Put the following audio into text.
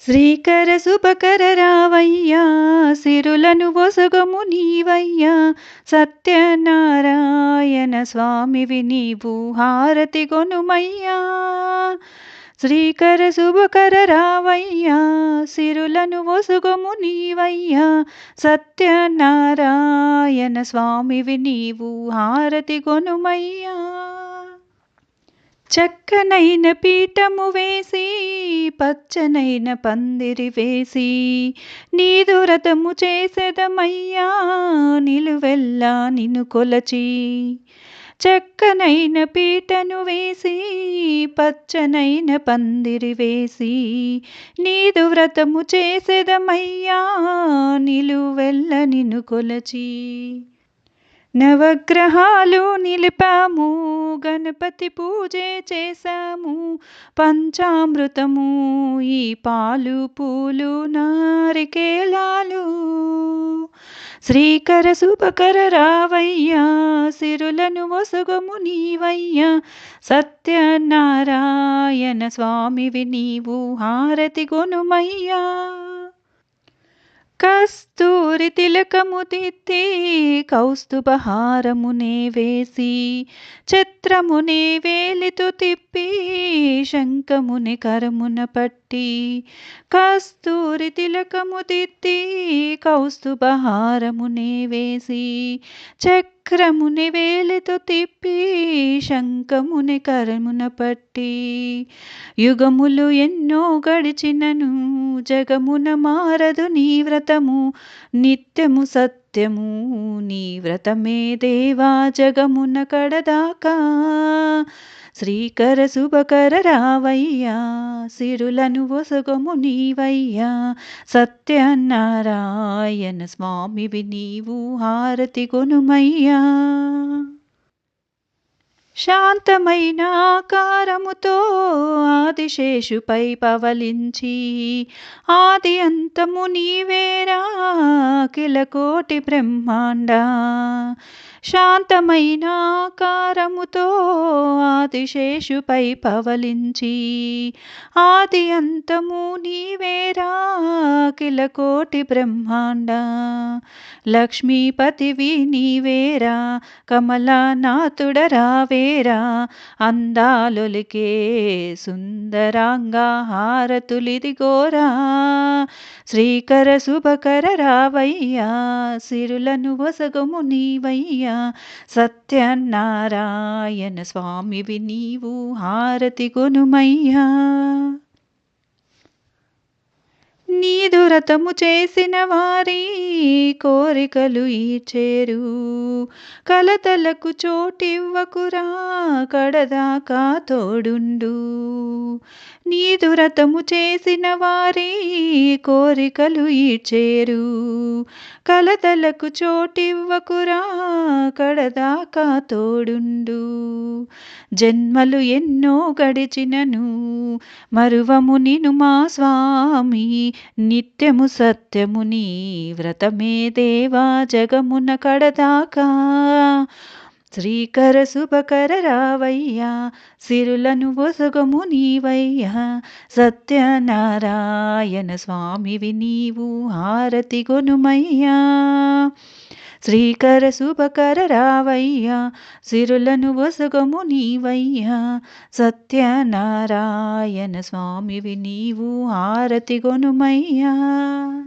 శ్రీకర శుభకర రావయ్యా సిరులను ఒసగము నీవయ్యా సత్యనారాయణ స్వామివి నీవు హారతి గొనుమయ్యా. శ్రీకర శుభకర రావయ్యా సిరులను ఒసగము నీవయ్యా సత్యనారాయణ స్వామివి నీవు హారతి గొనుమయ్యా. చక్కనైన పీఠము వేసి పచ్చనైన పందిరి వేసి నీదు రథము చేసెదమయ్యా నిలువెల్లా నిన్ను కొలచి. చక్కనైన పీటను వేసి పచ్చనైన పందిరి వేసి నీదు వ్రతము చేసెదమయ్యా నిలువెల్ల నిన్ను కొలచి. నవగ్రహాలు నిలిపాము గణపతి పూజే చేశాము పంచామృతము ఈ పాలు పూలు నారికేలాలు. శ్రీకర శుభకర రావయ్యా సిరులను ఒసగము నీవయ్యా సత్యనారాయణ స్వామివి నీవు హారతి గొనుమయ్యా. కస్తూరి తిలకము దిద్ది కౌస్తుభహారమునే వేసి ఛత్రమునే వేలితో తిప్పి శంఖముని కరమున పట్టి. కస్తూరి తిలకము దిద్ది కౌస్తుభహారమునే వేసి చక్రముని వేలితో తిప్పి శంఖముని కరమున పట్టి. యుగములు ఎన్నో గడిచినను జగమున మారదు నీ వ్రతము నిత్యము సత్యము నీ వ్రతమే దేవా జగమున కడదాకా. శ్రీకర శుభకర రావయ్యా సిరులను ఒసగము నీవయ్యా సత్యనారాయణ స్వామివి నీవు హారతి గొనుమయ్యా. శాంతమైన ఆకారముతో ఆదిశేషుపై పవలించి ఆది అంతము నీవేరా అఖిల కోటి బ్రహ్మాండ. శాంతమైన ఆకారముతో ఆదిశేషుపై పవలించి ఆది అంతము నీవేరా అఖిల కోటి బ్రహ్మాండ. లక్ష్మీపతివి నీవేరా కమలనాథుడ రావేరా అందాలొలికే సుందరాంగా హారతులిదిగోరా. శ్రీకర శుభకర రావయ్యా సిరులను ఒసగము నీవయ్యా సత్యనారాయణ స్వామివి నీవు హారతి గొనుమయ్యా. నీదు రథము చేసిన వారి కోరికలు ఈచేరు కలతలకు చోటివ్వకురా కడదాకా తోడుండు. నీదు రథము చేసిన వారి కోరికలు ఈచేరు కలతలకు చోటివ్వకురా కడదాకా తోడుండు. జన్మలు ఎన్నో గడిచినను మరువము నిను మా స్వామి నిత్యము సత్యము నీ వ్రతమే దేవా జగమున కడదాకా. శ్రీకర శుభకర రావయ్యా సిరులను ఒసగము నీవయ్యా సత్యనారాయణ స్వామివి నీవు హారతి గొనుమయ్యా. శ్రీకర శుభకర రావయ్యా సిరులను ఒసగము నీవయ్యా సత్యనారాయణ స్వామివి నీవు హారతి గొనుమయ్యా.